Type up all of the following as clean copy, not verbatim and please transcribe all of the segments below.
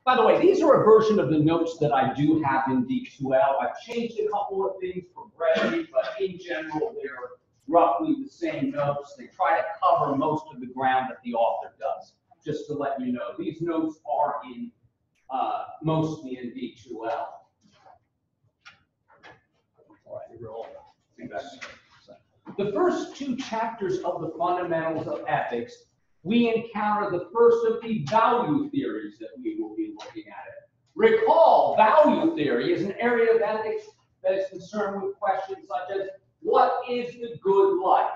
By the way, these are a version of the notes that I do have in D2L. I've changed a couple of things for brevity, but in general, they're roughly the same notes. They try to cover most of the ground that the author does, just to let you know. These notes are in mostly in D2L. All right, the first two chapters of the fundamentals of ethics, we encounter the first of the value theories that we will be looking at it. Recall, value theory is an area of ethics that is concerned with questions such as, what is the good life?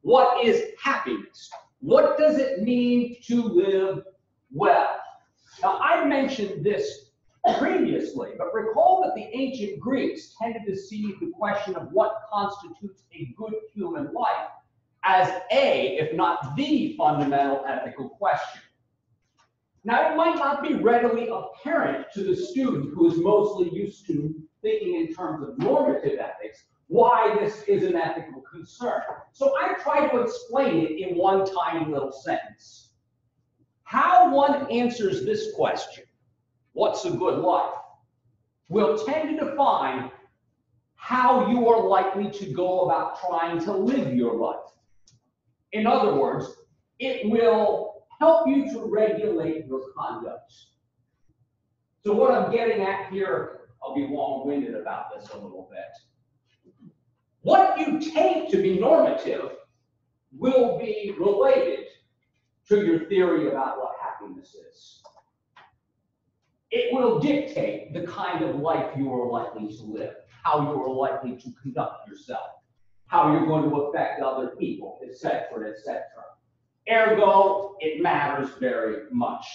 What is happiness? What does it mean to live well? Now, I mentioned this previously, but recall that the ancient Greeks tended to see the question of what constitutes a good human life as a, if not the, fundamental ethical question. Now, it might not be readily apparent to the student who is mostly used to thinking in terms of normative ethics why this is an ethical concern. So I try to explain it in one tiny little sentence. How one answers this question, what's a good life, will tend to define how you are likely to go about trying to live your life. In other words, it will help you to regulate your conduct. So what I'm getting at here, I'll be long-winded about this a little bit. What you take to be normative will be related to your theory about what happiness is. It will dictate the kind of life you are likely to live, how you are likely to conduct yourself, how you're going to affect other people, etc., etc. Ergo, it matters very much.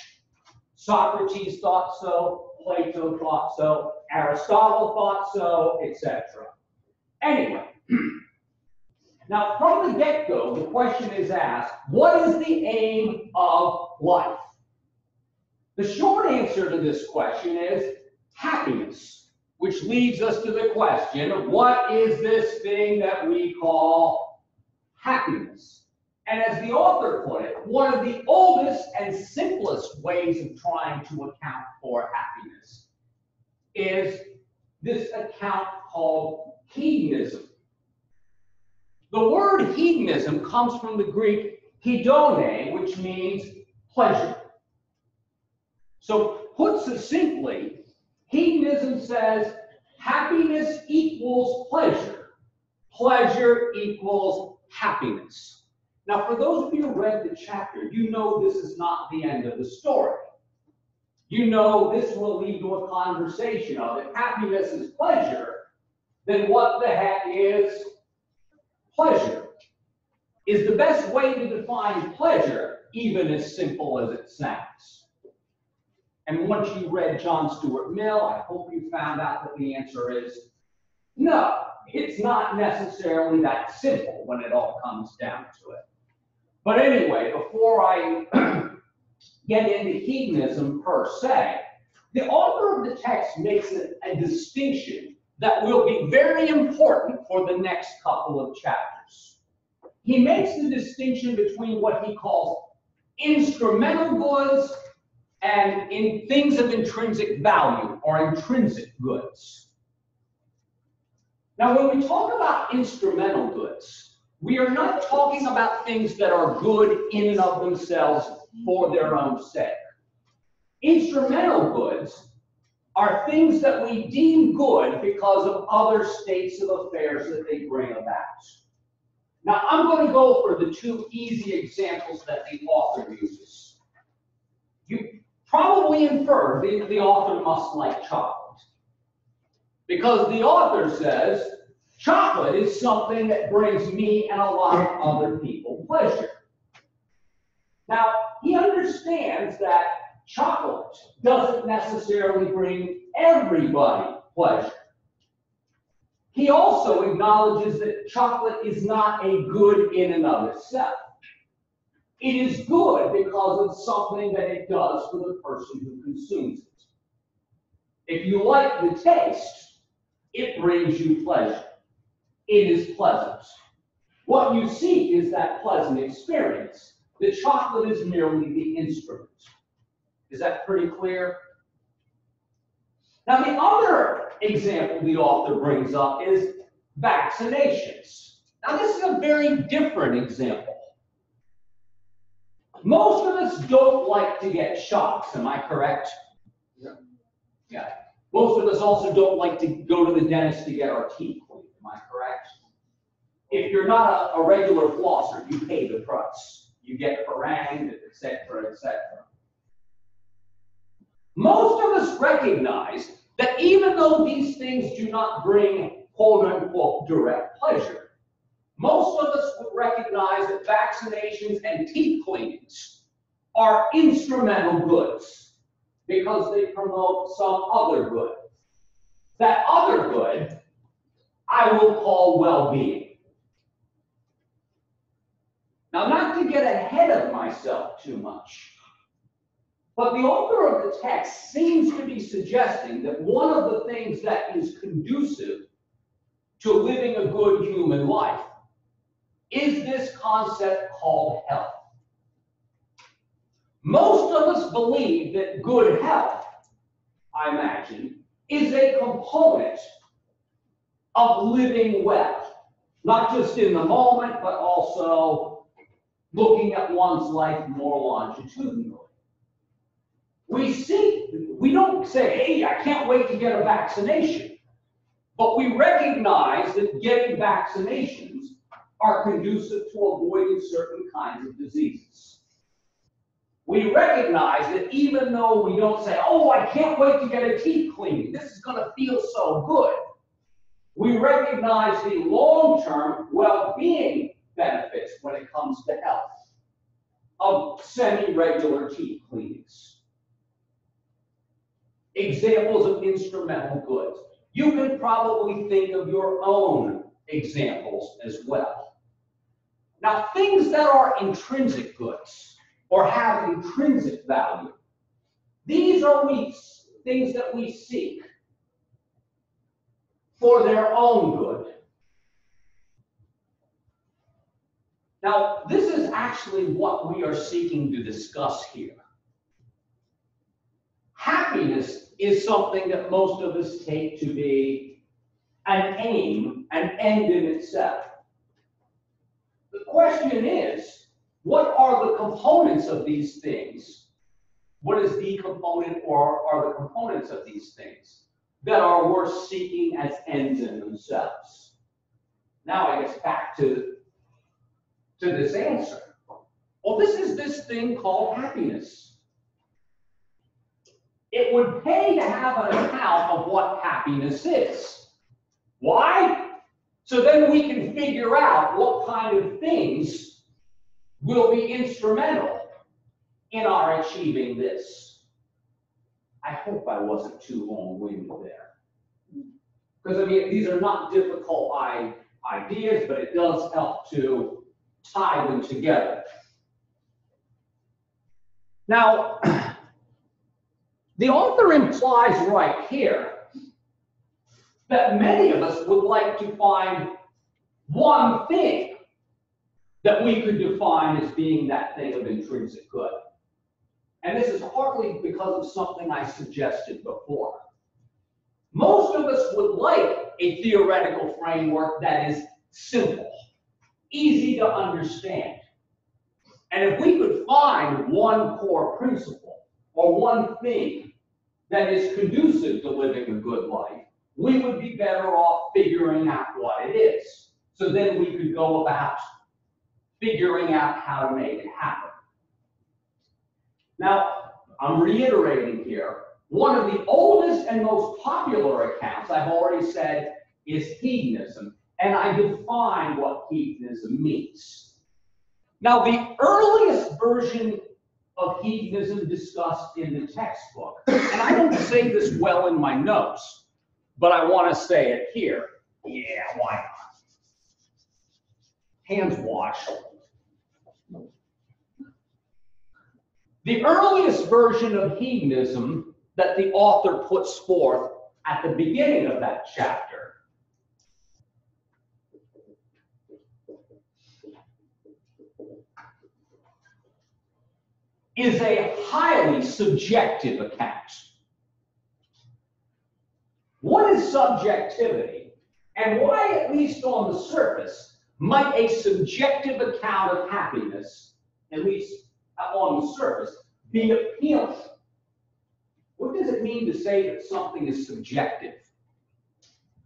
Socrates thought so, Plato thought so, Aristotle thought so, etc. Anyway, now from the get-go, the question is asked, what is the aim of life? The short answer to this question is happiness, which leads us to the question of what is this thing that we call happiness? And as the author put it, one of the oldest and simplest ways of trying to account for happiness is this account called hedonism. The word hedonism comes from the Greek hedone, which means pleasure. So put succinctly, hedonism says happiness equals pleasure. Pleasure equals happiness. Now, for those of you who read the chapter, you know this is not the end of the story. You know this will lead to a conversation of if happiness is pleasure, then what the heck is pleasure? Is the best way to define pleasure even as simple as it sounds? And once you read John Stuart Mill, I hope you found out that the answer is no. It's not necessarily that simple when it all comes down to it. But anyway, before I get into hedonism per se, the author of the text makes a distinction that will be very important for the next couple of chapters. He makes the distinction between what he calls instrumental goods and in things of intrinsic value or intrinsic goods. Now, when we talk about instrumental goods, we are not talking about things that are good in and of themselves for their own sake. Instrumental goods are things that we deem good because of other states of affairs that they bring about. Now, I'm going to go for the two easy examples that the author uses. You probably infer the author must like chocolate, because the author says, chocolate is something that brings me and a lot of other people pleasure. Now, he understands that chocolate doesn't necessarily bring everybody pleasure. He also acknowledges that chocolate is not a good in and of itself. It is good because of something that it does for the person who consumes it. If you like the taste, it brings you pleasure. It is pleasant. What you seek is that pleasant experience. The chocolate is merely the instrument. Is that pretty clear? Now, the other example the author brings up is vaccinations. Now, this is a very different example. Most of us don't like to get shots, am I correct? Yeah. Yeah. Most of us also don't like to go to the dentist to get our teeth cleaned, am I correct? If you're not a regular flosser, you pay the price. You get harangued, etc., etc. Most of us recognize that even though these things do not bring quote-unquote direct pleasure, most of us would recognize that vaccinations and teeth cleanings are instrumental goods because they promote some other good. That other good I will call well-being. Now, not to get ahead of myself too much, but the author of the text seems to be suggesting that one of the things that is conducive to living a good human life is this concept called health. Most of us believe that good health, I imagine, is a component of living well, not just in the moment, but also looking at one's life more longitudinally. We don't say, hey, I can't wait to get a vaccination, but we recognize that getting vaccinations are conducive to avoiding certain kinds of diseases. We recognize that even though we don't say, oh, I can't wait to get a teeth cleaning, this is going to feel so good, we recognize the long-term well-being benefits when it comes to health of semi-regular teeth cleanings. Examples of instrumental goods. You can probably think of your own examples as well. Now, things that are intrinsic goods or have intrinsic value, these are things that we seek for their own good. Now, this is actually what we are seeking to discuss here. Happiness is something that most of us take to be an aim, an end in itself. The question is, what are the components of these things? What is the component or are the components of these things that are worth seeking as ends in themselves? Now I guess back to this answer. Well, this is this thing called happiness. It would pay to have an account of what happiness is. Why? So then we can figure out what kind of things will be instrumental in our achieving this. I hope I wasn't too long-winded there. Because, I mean, these are not difficult ideas, but it does help to tie them together. Now, the author implies right here that many of us would like to find one thing that we could define as being that thing of intrinsic good. And this is partly because of something I suggested before. Most of us would like a theoretical framework that is simple, easy to understand. And if we could find one core principle or one thing that is conducive to living a good life, we would be better off figuring out what it is. So then we could go about figuring out how to make it happen. Now, I'm reiterating here, one of the oldest and most popular accounts, I've already said, is hedonism. And I define what hedonism means. Now, the earliest version of hedonism discussed in the textbook, and I don't say this well in my notes, but I want to say it here. Yeah, why not? Hands washed. The earliest version of hedonism that the author puts forth at the beginning of that chapter is a highly subjective account. What is subjectivity, and why, at least on the surface, might a subjective account of happiness, at least on the surface, be appealing? What does it mean to say that something is subjective?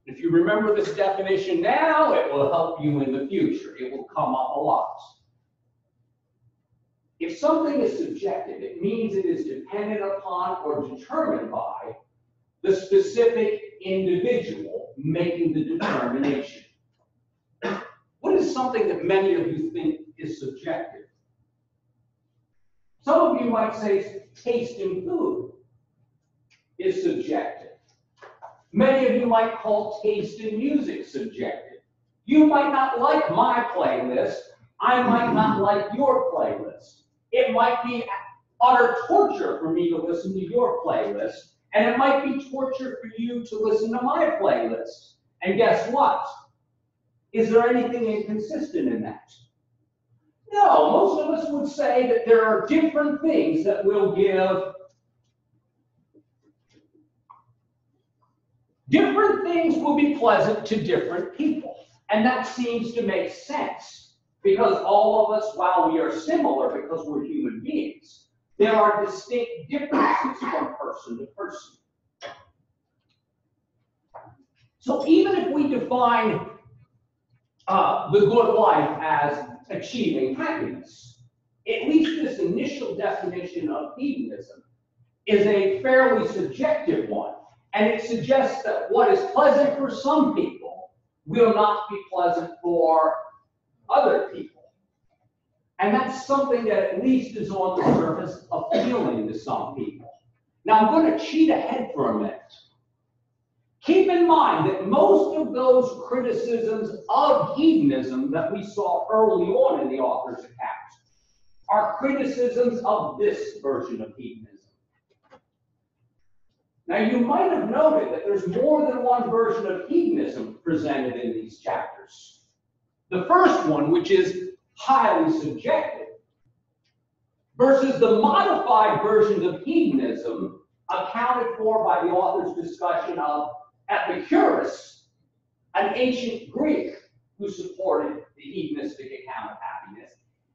If you remember this definition now, it will help you in the future. It will come up a lot. If something is subjective, it means it is dependent upon or determined by the specific individual making the determination. What is something that many of you think is subjective? Some of you might say taste in food is subjective. Many of you might call taste in music subjective. You might not like my playlist. I might not like your playlist. It might be utter torture for me to listen to your playlist, and it might be torture for you to listen to my playlist. And guess what? Is there anything inconsistent in that? No, most of us would say that there are different things that will give. Different things will be pleasant to different people. And that seems to make sense, because all of us, while we are similar because we're human beings, there are distinct differences from person to person. So even if we define the good life as achieving happiness, at least this initial definition of hedonism is a fairly subjective one. And it suggests that what is pleasant for some people will not be pleasant for other people. And that's something that at least is on the surface appealing to some people. Now I'm going to cheat ahead for a minute. Keep in mind that most of those criticisms of hedonism that we saw early on in the author's account are criticisms of this version of hedonism. Now, you might have noted that there's more than one version of hedonism presented in these chapters. The first one, which is highly subjective, versus the modified versions of hedonism accounted for by the author's discussion of Epicurus, an ancient Greek who supported the hedonistic account of happiness,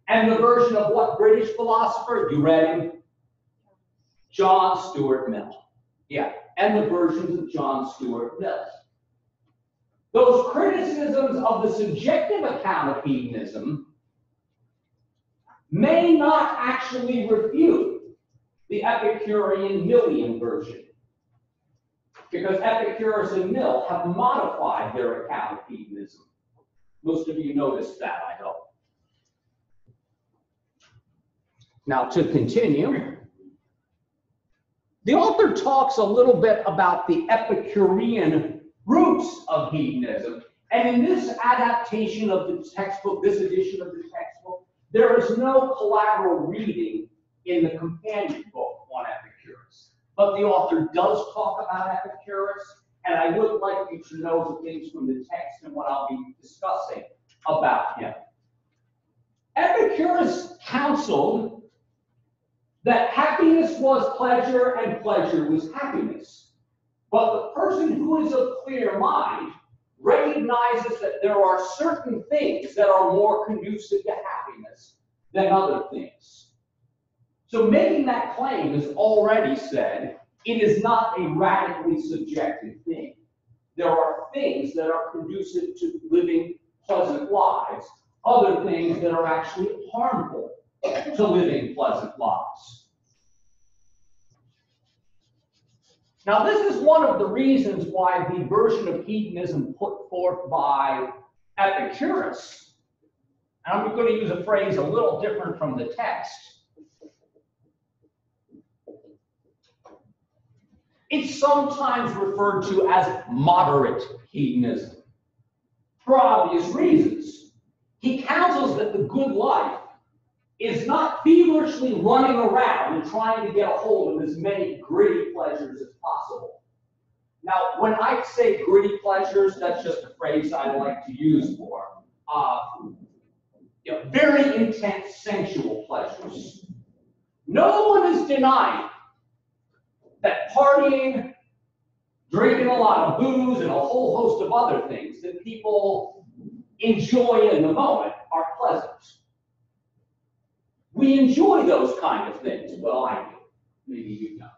and the version of what British philosopher? You read him? John Stuart Mill. Yeah, and the versions of John Stuart Mill. Those criticisms of the subjective account of hedonism may not actually refute the Epicurean Millian version, because Epicurus and Mill have modified their account of hedonism. Most of you noticed that, I hope. Now, to continue, the author talks a little bit about the Epicurean roots of hedonism. And in this adaptation of the textbook, this edition of the textbook, there is no collateral reading in the companion book on Epicurus. But the author does talk about Epicurus, and I would like you to know the things from the text and what I'll be discussing about him. Epicurus counseled that happiness was pleasure and pleasure was happiness. But the person who is of clear mind recognizes that there are certain things that are more conducive to happiness than other things. So making that claim is already said, it is not a radically subjective thing. There are things that are conducive to living pleasant lives, other things that are actually harmful to living pleasant lives. Now, this is one of the reasons why the version of hedonism put forth by Epicurus, and I'm going to use a phrase a little different from the text, it's sometimes referred to as moderate hedonism, for obvious reasons. He counsels that the good life is not feverishly running around and trying to get a hold of as many gritty pleasures as possible. Now, when I say gritty pleasures, that's just a phrase I like to use for very intense sensual pleasures. No one is denying that partying, drinking a lot of booze, and a whole host of other things that people enjoy in the moment are pleasant. We enjoy those kind of things. Well, I do. Maybe you don't.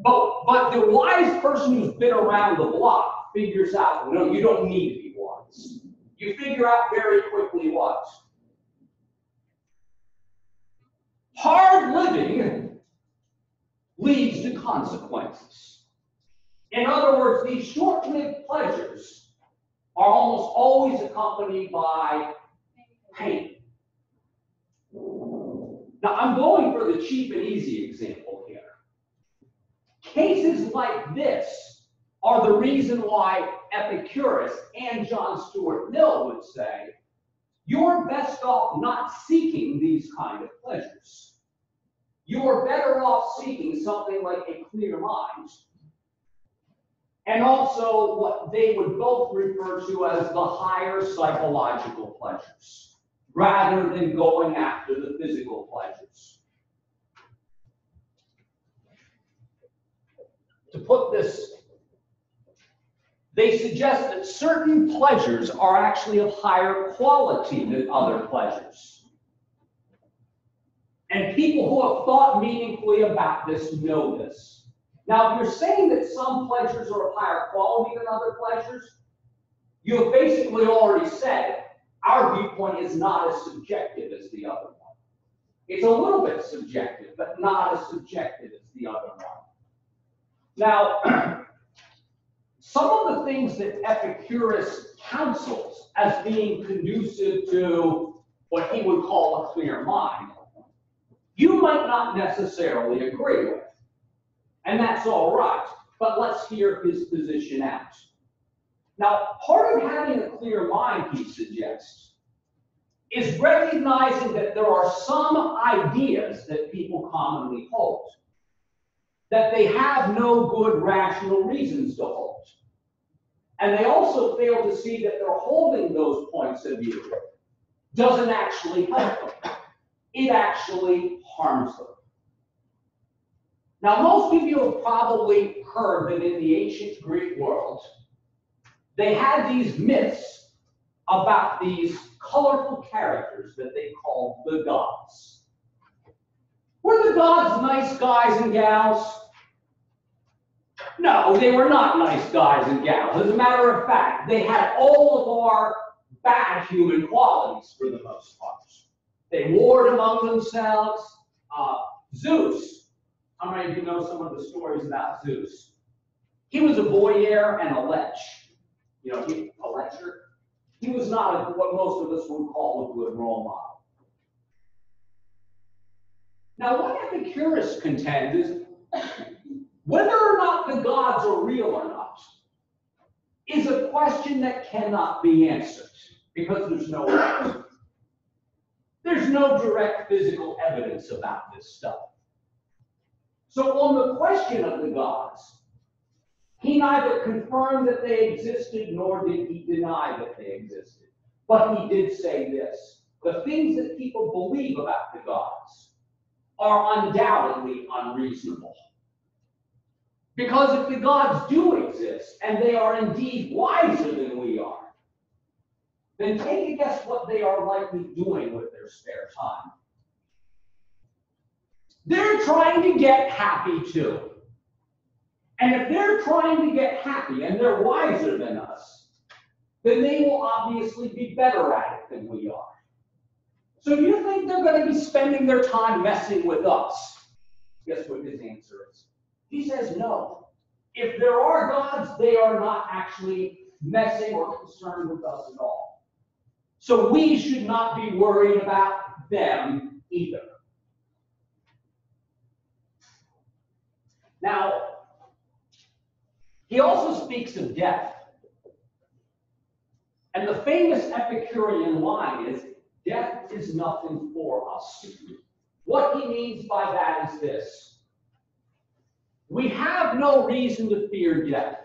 But the wise person who's been around the block figures out, no, you don't need to be wise. You figure out very quickly what? Hard living leads to consequences. In other words, these short-lived pleasures are almost always accompanied by pain. Now, I'm going for the cheap and easy example here. Cases like this are the reason why Epicurus and John Stuart Mill would say, you're best off not seeking these kind of pleasures. You're better off seeking something like a clear mind, and also what they would both refer to as the higher psychological pleasures, rather than going after the physical pleasures. To put this, they suggest that certain pleasures are actually of higher quality than other pleasures. And people who have thought meaningfully about this know this. Now, if you're saying that some pleasures are of higher quality than other pleasures, you have basically already said our viewpoint is not as subjective as the other one. It's a little bit subjective, but not as subjective as the other one. Now, some of the things that Epicurus counsels as being conducive to what he would call a clear mind, you might not necessarily agree with. And that's all right, but let's hear his position out. Now, part of having a clear mind, he suggests, is recognizing that there are some ideas that people commonly hold, that they have no good rational reasons to hold. And they also fail to see that their holding those points of view doesn't actually help them. It actually harms them. Now, most of you have probably heard that in the ancient Greek world, they had these myths about these colorful characters that they called the gods. Were the gods nice guys and gals? No, they were not nice guys and gals. As a matter of fact, they had all of our bad human qualities for the most part. They warred among themselves. Zeus, how many of you know some of the stories about Zeus? He was a voyeur and a lech. You know, a lecher. He was not what most of us would call a good role model. Now, what Epicurus contends is whether or not the gods are real or not is a question that cannot be answered because there's no answer. There's no direct physical evidence about this stuff. So on the question of the gods, he neither confirmed that they existed nor did he deny that they existed. But he did say this: the things that people believe about the gods are undoubtedly unreasonable. Because if the gods do exist, and they are indeed wiser than we are, then take a guess what they are likely doing with their spare time. They're trying to get happy too. And if they're trying to get happy and they're wiser than us, then they will obviously be better at it than we are. So do you think they're going to be spending their time messing with us? Guess what his answer is? He says no. If there are gods, they are not actually messing or concerned with us at all. So we should not be worried about them either. Now, he also speaks of death. And the famous Epicurean line is, death is nothing for us. What he means by that is this: we have no reason to fear death.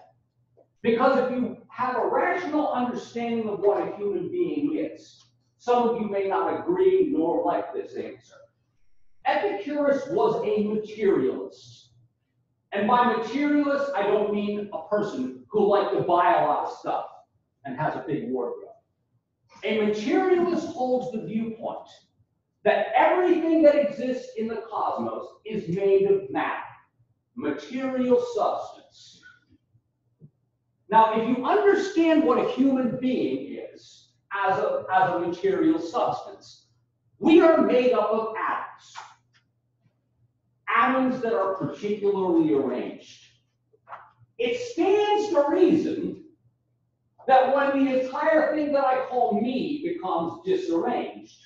Because if you have a rational understanding of what a human being is, some of you may not agree nor like this answer. Epicurus was a materialist. And by materialist, I don't mean a person who liked to buy a lot of stuff and has a big wardrobe. A materialist holds the viewpoint that everything that exists in the cosmos is made of matter, material substance. Now, if you understand what a human being is as a material substance, we are made up of atoms. Atoms that are particularly arranged. It stands to reason that when the entire thing that I call me becomes disarranged,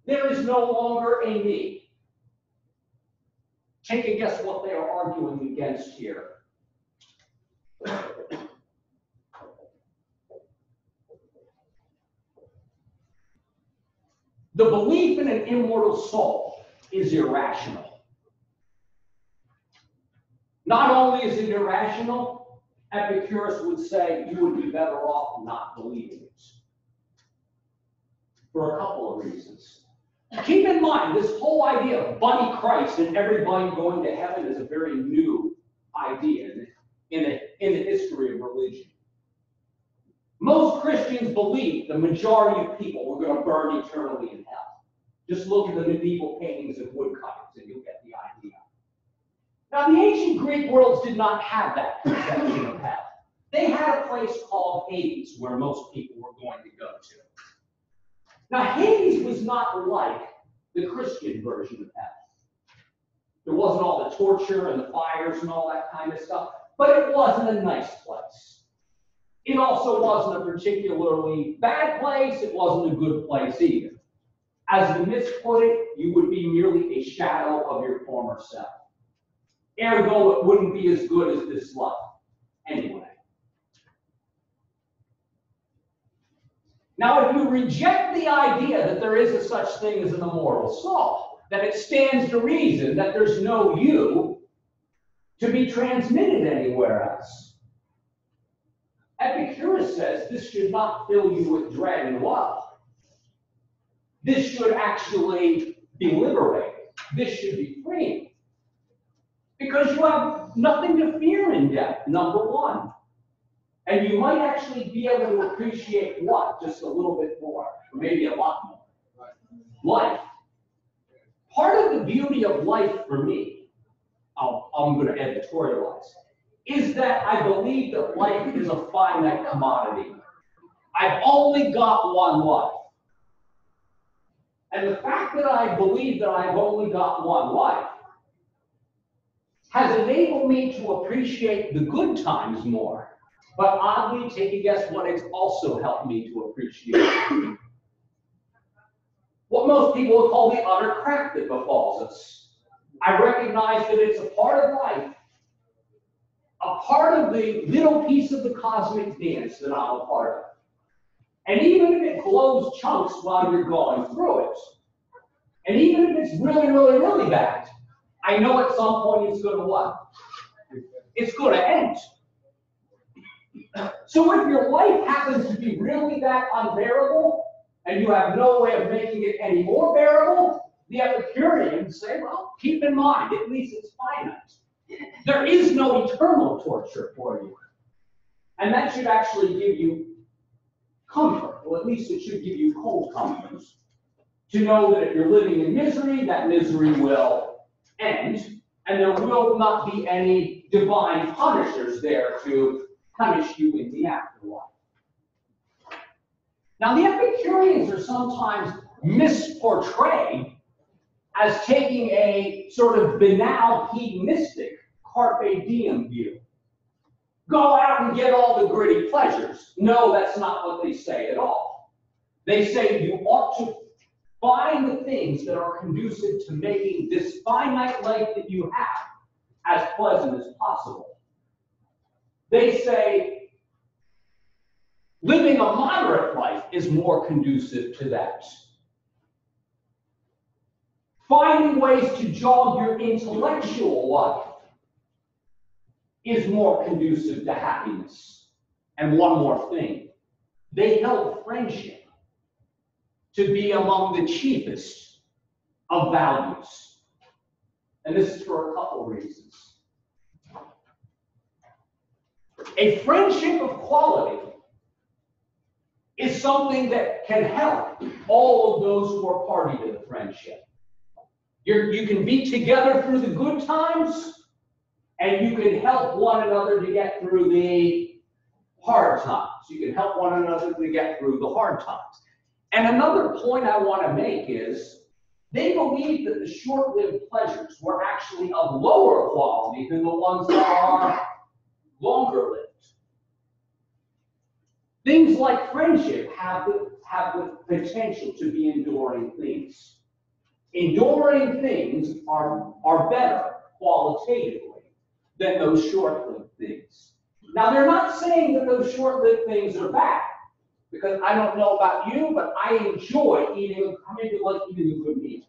there is no longer a me. Take a guess what they are arguing against here. The belief in an immortal soul is irrational. Not only is it irrational, Epicurus would say you would be better off not believing it. For a couple of reasons. Keep in mind, this whole idea of bunny Christ and everybody going to heaven is a very new idea in the history of religion. Most Christians believe the majority of people were going to burn eternally in hell. Just look at the medieval paintings of woodcutters and you'll get the idea. Now, the ancient Greek worlds did not have that conception of hell. They had a place called Hades where most people were going to go to. Now, Hades was not like the Christian version of hell. There wasn't all the torture and the fires and all that kind of stuff, but it wasn't a nice place. It also wasn't a particularly bad place. It wasn't a good place either. As the myths put it, you would be merely a shadow of your former self. Ergo, it wouldn't be as good as this life. Anyway. Now, if you reject the idea that there is a such thing as an immortal soul, that it stands to reason that there's no you to be transmitted anywhere else, Epicurus says this should not fill you with dread and woe. This should actually be liberating. This should be freeing. Because you have nothing to fear in death, number one. And you might actually be able to appreciate what? Just a little bit more, or maybe a lot more. Life. Part of the beauty of life for me, I'm going to editorialize, is that I believe that life is a finite commodity. I've only got one life. And the fact that I believe that I've only got one life has enabled me to appreciate the good times more. But oddly, take a guess what it's also helped me to appreciate. What most people would call the utter crap that befalls us. I recognize that it's a part of life, a part of the little piece of the cosmic dance that I'm a part of. And even if it blows chunks while you're going through it, and even if it's really, really, really bad, I know at some point it's going to what? It's going to end. So if your life happens to be really that unbearable, and you have no way of making it any more bearable, the Epicureans say, well, keep in mind, at least it's finite. There is no eternal torture for you. And that should actually give you comfort, or at least it should give you cold comfort. To know that if you're living in misery, that misery will end, and there will not be any divine punishers there to punish you in the afterlife. Now, the Epicureans are sometimes misportrayed as taking a sort of banal, hedonistic, carpe diem view. Go out and get all the gritty pleasures. No, that's not what they say at all. They say you ought to find the things that are conducive to making this finite life that you have as pleasant as possible. They say living a moderate life is more conducive to that. Finding ways to jog your intellectual life is more conducive to happiness. And one more thing, they held friendship to be among the chiefest of values. And this is for a couple reasons. A friendship of quality is something that can help all of those who are party to the friendship. You can be together through the good times, and you can help one another to get through the hard times. You can help one another to get through the hard times. And another point I want to make is they believe that the short-lived pleasures were actually of lower quality than the ones that are longer-lived. Things like friendship have the potential to be enduring things. Enduring things are better qualitatively than those short-lived things. Now, they're not saying that those short-lived things are bad, because I don't know about you, but I enjoy eating, how many of you like eating a good meal?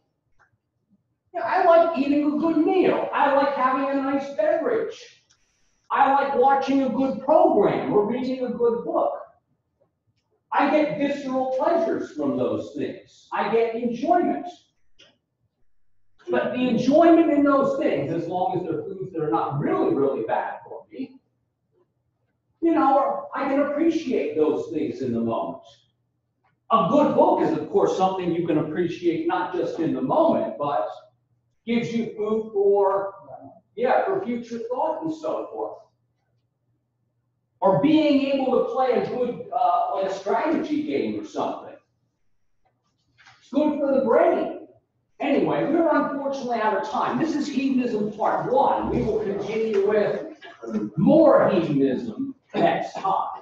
Yeah, I like eating a good meal. I like having a nice beverage. I like watching a good program or reading a good book. I get visceral pleasures from those things. I get enjoyment. But the enjoyment in those things, as long as they're foods that are not really, really bad for me, I can appreciate those things in the moment. A good book is, of course, something you can appreciate not just in the moment, but gives you food for future thought and so forth. Or being able to play a good like a strategy game or something. It's good for the brain. Anyway, we're unfortunately out of time. This is hedonism part 1. We will continue with more hedonism next time.